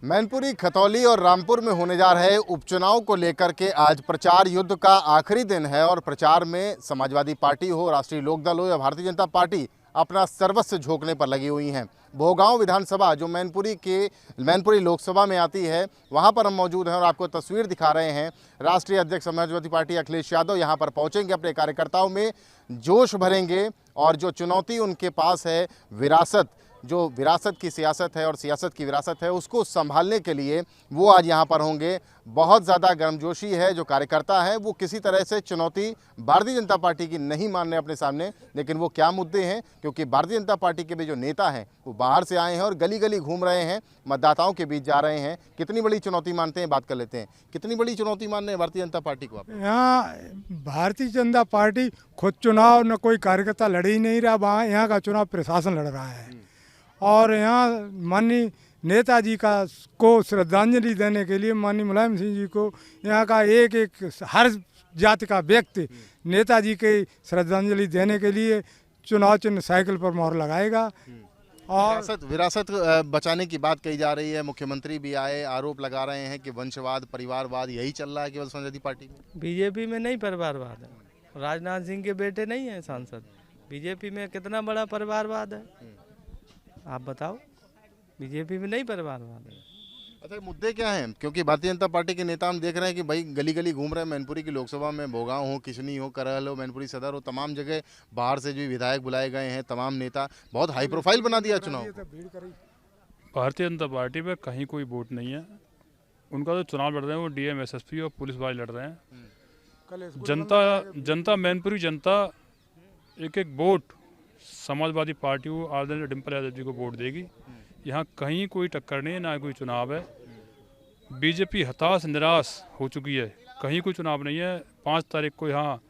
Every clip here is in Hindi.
मैनपुरी, खतौली और रामपुर में होने जा रहे उपचुनाव को लेकर के आज प्रचार युद्ध का आखिरी दिन है और प्रचार में समाजवादी पार्टी हो, राष्ट्रीय लोकदल हो या भारतीय जनता पार्टी अपना सर्वस्व झोंकने पर लगी हुई हैं। भोगांव विधानसभा जो मैनपुरी लोकसभा में आती है, वहां पर हम मौजूद हैं और आपको तस्वीर दिखा रहे हैं। राष्ट्रीय अध्यक्ष समाजवादी पार्टी अखिलेश यादव यहां पर पहुंचेंगे, अपने कार्यकर्ताओं में जोश भरेंगे और जो चुनौती उनके पास है, विरासत की सियासत है और सियासत की विरासत है, उसको संभालने के लिए वो आज यहाँ पर होंगे। बहुत ज़्यादा गर्मजोशी है। जो कार्यकर्ता है वो किसी तरह से चुनौती भारतीय जनता पार्टी की नहीं मान रहे अपने सामने, लेकिन वो क्या मुद्दे हैं, क्योंकि भारतीय जनता पार्टी के भी जो नेता हैं वो बाहर से आए हैं और गली गली घूम रहे हैं, मतदाताओं के बीच जा रहे हैं। कितनी बड़ी चुनौती मानते हैं, बात कर लेते हैं। कितनी बड़ी चुनौती मान रहे हैं भारतीय जनता पार्टी को आप? यहाँ भारतीय जनता पार्टी खुद चुनाव न कोई कार्यकर्ता लड़ ही नहीं रहा, वहाँ यहाँ का चुनाव प्रशासन लड़ रहा है। और यहाँ माननीय नेताजी को श्रद्धांजलि देने के लिए माननीय मुलायम सिंह जी को यहाँ का एक हर जाति का व्यक्ति नेताजी के श्रद्धांजलि देने के लिए चुनाव चिन्ह साइकिल पर मोहर लगाएगा। और विरासत बचाने की बात कही जा रही है। मुख्यमंत्री भी आए, आरोप लगा रहे हैं कि वंशवाद, परिवारवाद यही चल रहा है केवल समाजवादी पार्टी में। बीजेपी में नहीं परिवारवाद है। राजनाथ सिंह के बेटे नहीं है सांसद। बीजेपी में कितना बड़ा परिवारवाद है, आप बताओ। बीजेपी में नहीं परिवारवाद है। अच्छा, मुद्दे क्या हैं? क्योंकि भारतीय जनता पार्टी के नेता हम देख रहे हैं कि भाई गली गली घूम रहे हैं। मैनपुरी की लोकसभा में भोगांव हो, किशनी हो, करहल हो, मैनपुरी सदर हो, तमाम जगह बाहर से जो विधायक बुलाए गए हैं, तमाम नेता, बहुत हाई प्रोफाइल बना दिया चुनाव। भारतीय जनता पार्टी में कहीं कोई वोट नहीं है। उनका जो चुनाव लड़ रहे हैं वो डीएम, एसएसपी और पुलिस वाले लड़ रहे हैं। जनता मैनपुरी जनता एक वोट समाजवादी पार्टी को, आदरणीय डिम्पल यादव जी को वोट देगी। यहाँ कहीं कोई टक्कर नहीं है, ना कोई चुनाव है। बीजेपी हताश निराश हो चुकी है, कहीं कोई चुनाव नहीं है। 5 तारीख को यहाँ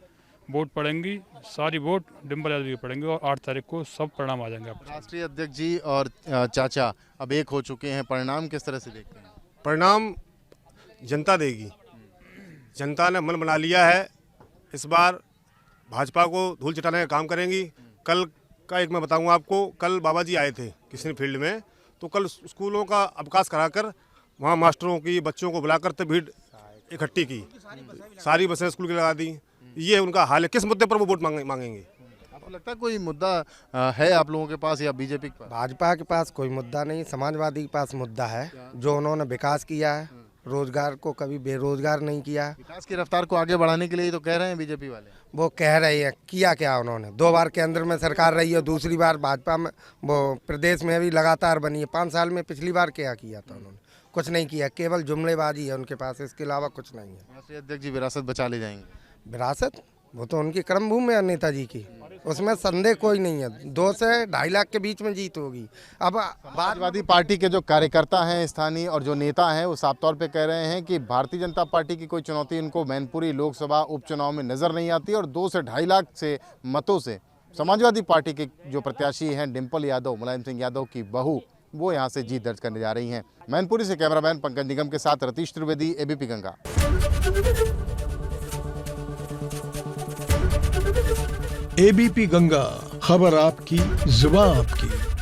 वोट पड़ेंगी, सारी वोट डिम्पल यादव जी पड़ेंगे और 8 तारीख को सब परिणाम आ जाएंगे। राष्ट्रीय अध्यक्ष जी और चाचा अब एक हो चुके हैं, परिणाम किस तरह से देखते हैं? परिणाम जनता देगी। जनता ने मन बना लिया है, इस बार भाजपा को धूल चटाने का काम करेंगी। कल का एक मैं बताऊंगा आपको, कल बाबा जी आए थे किसी फील्ड में, तो कल स्कूलों का अवकाश कराकर वहाँ मास्टरों की, बच्चों को बुलाकर तो भीड़ इकट्ठी की, सारी बसें स्कूल की लगा दी। ये उनका हाल है। किस मुद्दे पर वो वोट मांगेंगे? आपको लगता है कोई मुद्दा है आप लोगों के पास या बीजेपी के पास? भाजपा के पास कोई मुद्दा नहीं, समाजवादी के पास मुद्दा है। जो उन्होंने विकास किया है, रोजगार को कभी बेरोजगार नहीं किया। विकास की रफ्तार को आगे बढ़ाने के लिए तो कह रहे हैं बीजेपी वाले। वो कह रही है, किया क्या उन्होंने? 2 बार केंद्र में सरकार रही है, दूसरी बार भाजपा में, वो प्रदेश में भी लगातार बनी है। 5 साल में पिछली बार क्या किया था उन्होंने? कुछ नहीं किया, केवल जुमलेबाजी है उनके पास, इसके अलावा कुछ नहीं है। राष्ट्रीय अध्यक्ष जी विरासत बचा ले जाएंगे? विरासत वो तो उनकी कर्मभूमि है नेताजी की, उसमें संदेह कोई नहीं है। 2 से 2.5 लाख के बीच में जीत होगी। अब समाजवादी पार्टी के जो कार्यकर्ता हैं स्थानीय और जो नेता हैं वो साफ तौर पे कह रहे हैं कि भारतीय जनता पार्टी की कोई चुनौती इनको मैनपुरी लोकसभा उपचुनाव में नजर नहीं आती और 2 से 2.5 लाख से मतों से समाजवादी पार्टी के जो प्रत्याशी हैं डिम्पल यादव, मुलायम सिंह यादव की बहू, वो यहाँ से जीत दर्ज करने जा रही हैं। मैनपुरी से कैमरामैन पंकज निगम के साथ रतीश त्रिवेदी, एबीपी गंगा। एबीपी गंगा, खबर आपकी, जुबान आपकी।